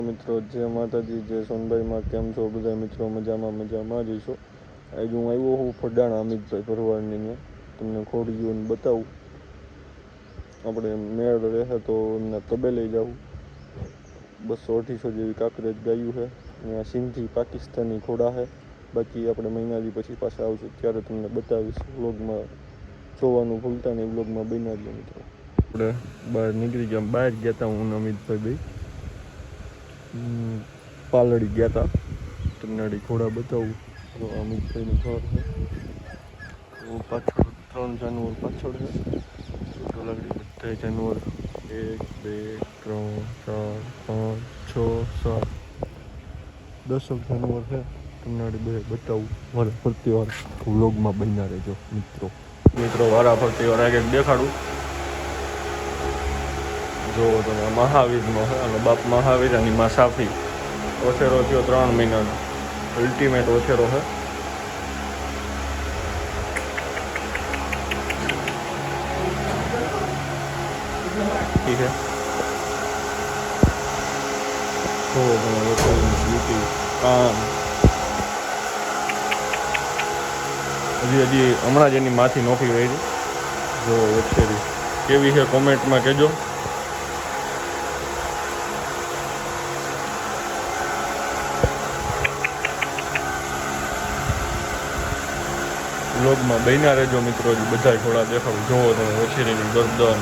મિત્રો જય માતાજી, જય સોનભાઈમાં કેમ છો બધા મિત્રો? મજામાં જઈશો. આજે હું આવ્યો હું ફડાણા અમિતભાઈ ભરવાડની તમને ખોડીઓને બતાવું. આપણે મેળ રહે તો એમના તબે લઈ જવું. 200-250 જેવી કાંકરેજ ગાયું છે. અહીંયા સિંધી પાકિસ્તાની ઘોડા છે. બાકી આપણે મહિનાથી પછી પાછા આવશું ત્યારે તમને બતાવીશ. વ્લોગમાં જોવાનું ભૂલતા નહીં, વ્લોગમાં બન્યા જ મિત્રો. આપણે બહાર નીકળી ગયા, બહાર ગયા હતા હું અમિતભાઈ ભાઈ પાલડી ગયા હતા. તમને ઘોડા બતાવું. તો અમિતભાઈનું ઘર છે. તો પાછળ 3 જાનવર પાછળ છે. લાકડી બધા જાનવર 1 2 3 4 5 6 7 10 જાનવર છે. તમને બે બતાવું વારા ફરતી વાર વ્લોગમાં બન્યા રહેજો મિત્રો. વારા ફરતી વાર આગળ દેખાડું. જો તમે મહાવીરનો છે અને બાપ મહાવીર અને માં સાફી. ઓછેરો થયો 3 મહિનાનો. અલ્ટિમેટ ઓછેરો છે. ઠીક છે. તો તમે કામ હજી હમણાં જ એની માથી નોખી રહી છે. જો વચ્ચેથી કેવી છે કોમેન્ટમાં કહેજો. વ્લોગમાં બન્યા રહેજો મિત્રો. બધા ઘોડા દેખાડું. જોવો તમે વછેરીની ગરદન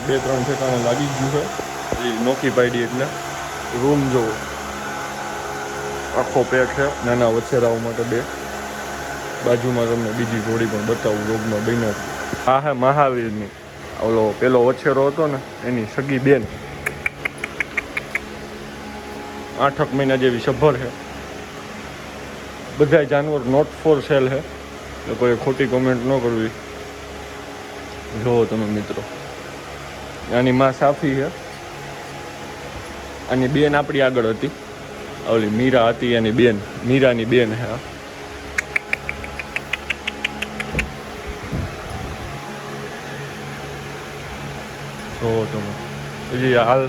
2-3 ઠેકાણે લાગી ગયું છે. એ નોખી પાડી એટલે રૂમ જોવો આખો પેક છે નાના વછેરાઓ માટે. 2 બાજુમાં તમને બીજી ઘોડી પણ બતાવું. વ્લોગમાં બન્યા. આ હે મહાવીરની. ઓલો પેલો વછેરો હતો ને એની સગી બેન. 8 મહિના જેવી સભર છે. બધા જાનવર નોટ ફોર સેલ છે. એટલે કોઈ ખોટી કોમેન્ટ ન કરવી. જુઓ તમે મિત્રો. આની માં સાફી છે. આની બેન આપણી આગળ હતી. ઓલી મીરા હતી એની બેન. મીરાની બેન છે. જુઓ તમે. હજી હાલ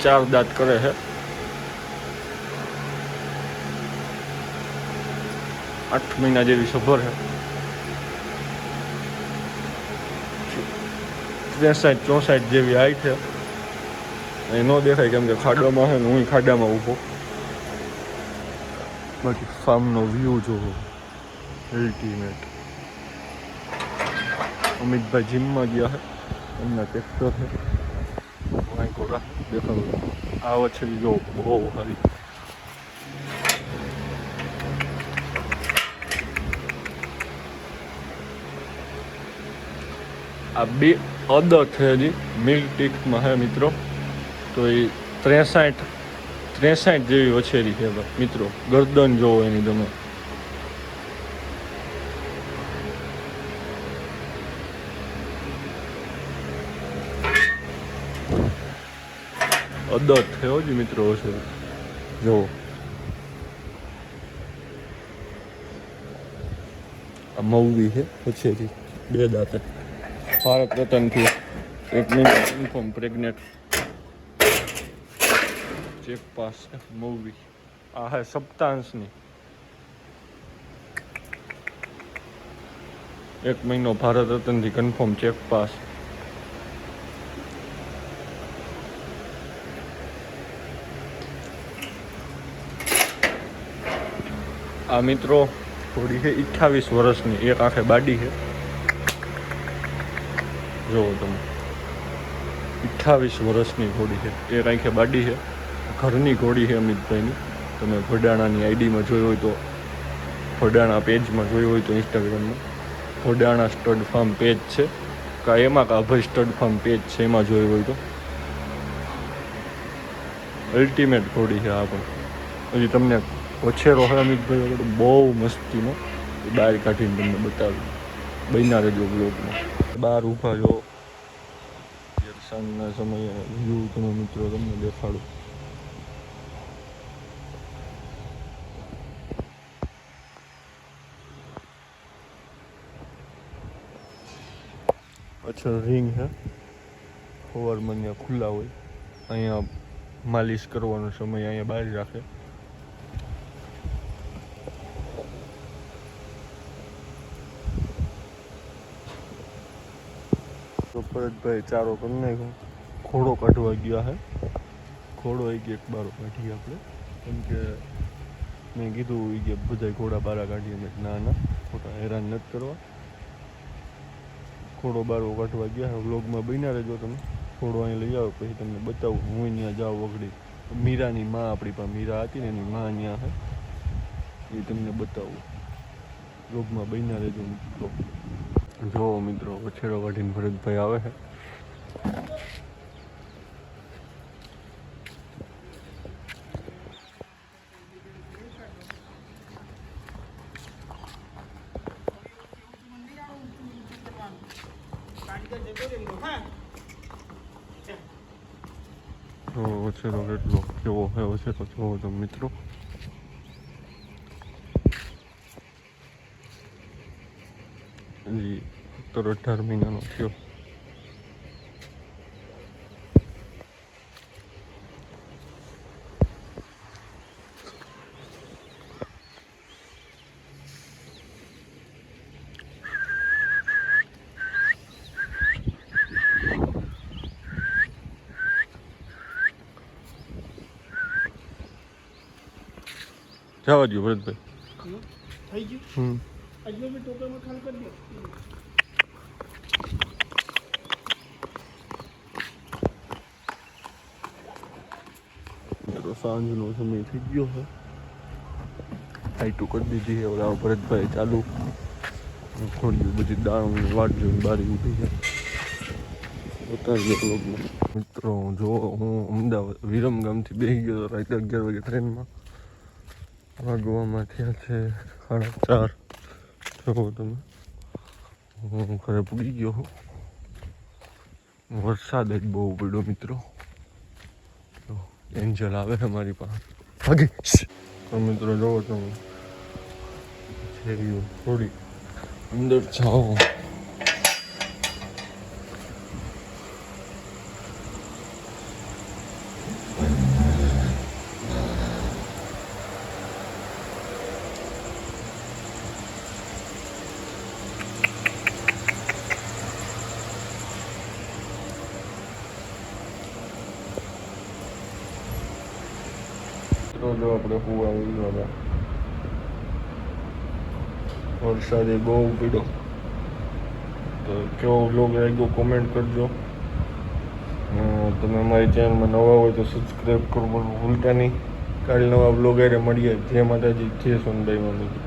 4 દાંત કરે છે. 8 મહિના જેવી સભર છે. 63-64 જેવી હાઈટ છે. એ ન દેખાય કેમ કે ખાડામાં છે ને હું ખાડામાં ઊભો. બાકી ફાર્મનો વ્યૂ જોવો અલ્ટિમેટ. અમિતભાઈ જીમમાં ગયા છે. એમના ટ્રેક્ટર છે. ઘોડા દેખાડું. આ વછેરી જો બહુ સારી. આ 2 અદર છે. હજી મિલ્ક ટીકમાં છે મિત્રો. તો એ 63 જેવી વછેરી છે મિત્રો. ગરદન જોવો એની તમે. અદર થયો જ મિત્રો વછેરી જોવો. આ મૌવી છે વછેરી. 2 દાંતે. ભારત રતનથી 1 મહિના કન્ફર્મ પ્રેગ્નેન્ટ. ચેક પાસ છે મૂવી. આ હે સપ્તાંશની. 1 મહિનો ભારત રતનથી કન્ફર્મ ચેક પાસ. આ મિત્રો થોડી છે 28 વર્ષની. એક આંખે બાડી છે. જુઓ તમે 28 વર્ષની ઘોડી છે. એક આંખે બાડી છે. ઘરની ઘોડી છે અમિતભાઈની. તમે ભડાણાની આઈડીમાં જોઈ હોય તો, ભડાણા પેજમાં જોઈ હોય તો ઇન્સ્ટાગ્રામમાં ભડાણા સ્ટડ ફાર્મ પેજ છે એમાં અભય સ્ટડ ફાર્મ પેજ છે એમાં જોઈ હોય તો. અલ્ટિમેટ ઘોડી છે આ પણ. હજી તમને વછેરો છે અમિતભાઈ વગર બહુ મસ્તીનો બહાર કાઢીને તમને બતાવ્યું. બન્યા રહેજો બ્લોગમાં. બહાર ઊભા જો સાંજના સમયે વ્યૂ તમે મિત્રો તમને દેખાડું. પાછળ રિંગ છે. સવારમાં ત્યાં ખુલ્લા હોય. અહીંયા માલિશ કરવાનો સમય અહીંયા બહાર રાખે. તો ભરતભાઈ ચારો કરી નાખ્યો, ખોડો કાઢવા ગયા હે. ખોડો એક બારો કાઢીએ આપણે, કેમ કે મેં કીધું કે બધા ઘોડા બારા કાઢીએ. મેં ના ના ખોટા હેરાન નથી કરવા. ખોડો બારો કાઢવા ગયા. વ્લોગમાં બન્યા રહેજો તમે. ખોડો અહીં લઈ આવો પછી તમને બતાવું. હું ત્યાં જાઉં વગડી મીરાની માં, આપણી પાસે મીરા હતી ને એની માં ત્યાં છે, એ તમને બતાવું. વ્લોગમાં બન્યા રહેજો મિત્રો. જો મિત્રો વછેડો કાઢીને ભરતભાઈ આવે છે. વછેરો કેટલો કેવો છે વછેરો જોવો તો મિત્રો. હજી 17-18 મહિનાનો થયો. જવા દો ભરતભાઈ. થઈ ગયું. આજનો બી ટોકરમાં ખાલી કરી દો. સાંજનો સમય થઈ ગયો છે. હાઈટું કરી દીધી છે. ઓલા ભરતભાઈ ચાલુ થોડી બધી દાણની વાટ જોઈને બારી ઊભી છે. ઉતારી બ્લોગમાં મિત્રો. જો હું અમદાવાદ વિરમગામથી બેસી ગયો રાતે 11 વાગે ટ્રેનમાં. વાગવામાં થયા છે 4:30. જો તમે હું ઘરે પૂગી ગયો છું. વરસાદ જ બહુ પડ્યો મિત્રો. એન્જલ આવે છે મારી પાસે. ભાગી તો મિત્રો જોવો તમે શેરીઓ થોડી અંદર જાઓ. તો જો આપણે કૂવા આવી ગયા. વરસાદ બહુ પડ્યો. તો કેવો વ્લોગ લાગ્યો કોમેન્ટ કરજો. તમે અમારી ચેનલમાં નવા હોય તો સબસ્ક્રાઈબ કરવાનું ભૂલતા નહીં. કાલે નવા વ્લોગ મળીએ. જય માતાજી, જય સોનભાઈ મમ્મી.